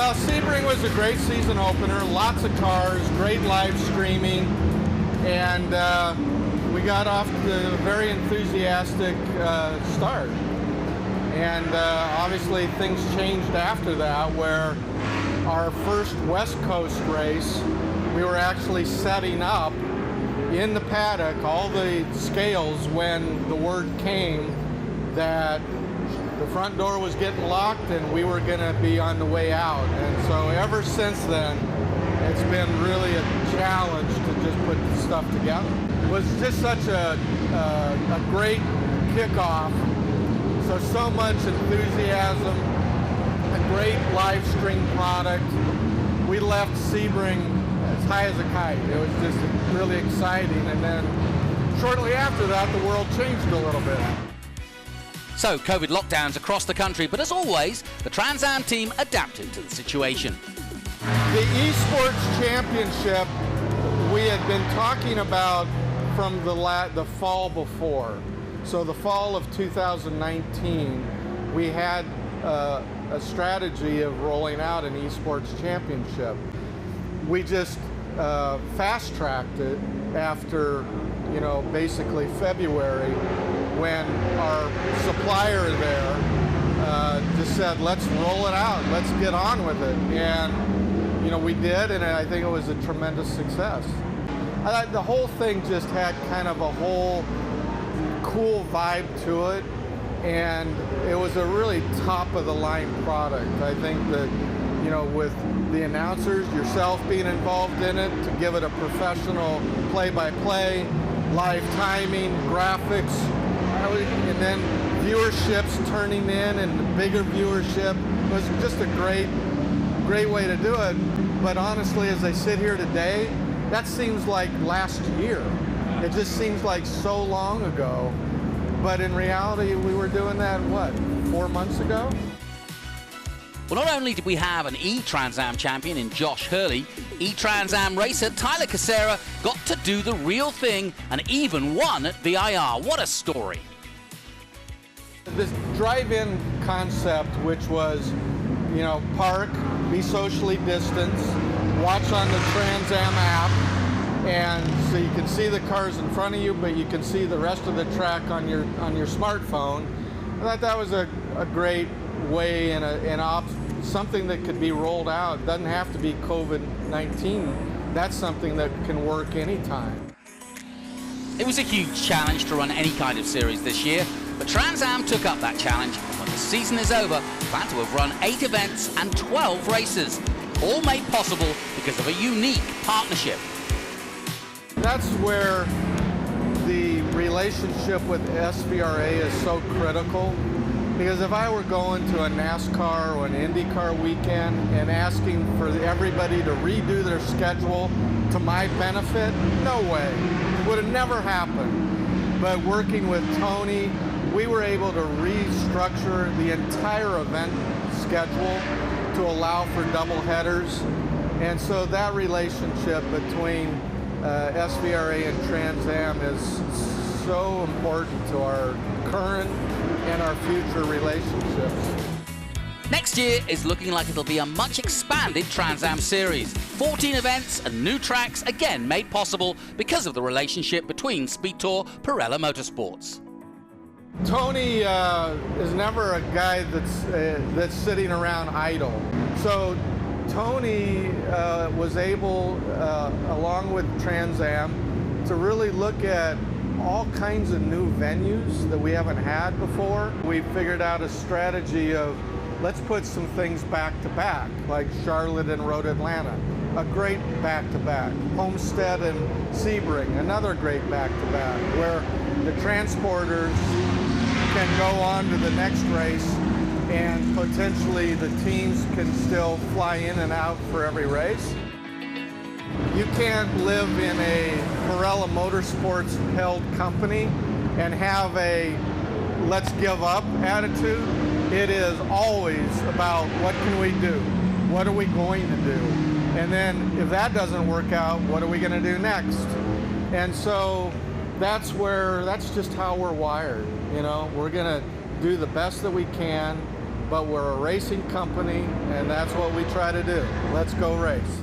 Well, Sebring was a great season opener, lots of cars, great live streaming, and we got off to a very enthusiastic start. And obviously things changed after that, where our first West Coast race, we were actually setting up in the paddock, all the scales, when the word came that the front door was getting locked and we were going to be on the way out. And so ever since then, it's been really a challenge to just put this stuff together. It was just such a great kickoff. So much enthusiasm, a great live stream product. We left Sebring as high as a kite. It was just really exciting. And then shortly after that, the world changed a little bit. So, COVID lockdowns across the country, but as always, the Trans Am team adapted to the situation. The Esports Championship, we had been talking about from the fall before. So the fall of 2019, we had a strategy of rolling out an Esports Championship. We just fast-tracked it after, basically February, when our supplier there just said, let's roll it out, let's get on with it. And, we did, and I think it was a tremendous success. The whole thing just had kind of a whole cool vibe to it, and it was a really top-of-the-line product. I think that, with the announcers, yourself being involved in it, to give it a professional play-by-play, live timing, graphics, and then viewerships turning in and bigger viewership. It was just a great way to do it. But honestly, as I sit here today, that seems like last year. It just seems like so long ago. But in reality, we were doing that, 4 months ago? Well, not only did we have an E-Trans Am champion in Josh Hurley, E-Trans Am racer Tyler Casera got to do the real thing and even won at VIR. What a story. This drive-in concept, which was, park, be socially distanced, watch on the Trans Am app, and so you can see the cars in front of you, but you can see the rest of the track on your smartphone. I thought that was a great way and something that could be rolled out. It doesn't have to be COVID-19. That's something that can work anytime. It was a huge challenge to run any kind of series this year, but Trans Am took up that challenge, and when the season is over, plan to have run 8 events and 12 races, all made possible because of a unique partnership. That's where the relationship with SVRA is so critical, because if I were going to a NASCAR or an IndyCar weekend and asking for everybody to redo their schedule to my benefit, no way. It would have never happened. But working with Tony, we were able to restructure the entire event schedule to allow for double headers. And so that relationship between SVRA and Trans Am is so important to our current and our future relationships. Next year is looking like it'll be a much expanded Trans Am series. 14 events and new tracks, again made possible because of the relationship between Speedtour Pirella Motorsports. Tony is never a guy that's sitting around idle. So Tony was able, along with Trans Am, to really look at all kinds of new venues that we haven't had before. We figured out a strategy of, let's put some things back to back, like Charlotte and Road Atlanta, a great back-to-back. Homestead and Sebring, another great back-to-back, where the transporters can go on to the next race and potentially the teams can still fly in and out for every race. You can't live in a Pirella Motorsports held company and have a let's give up attitude. It is always about what can we do? What are we going to do? And then if that doesn't work out, what are we going to do next? And so that's just how we're wired. We're going to do the best that we can but we're a racing company, and that's what we try to do. Let's go race.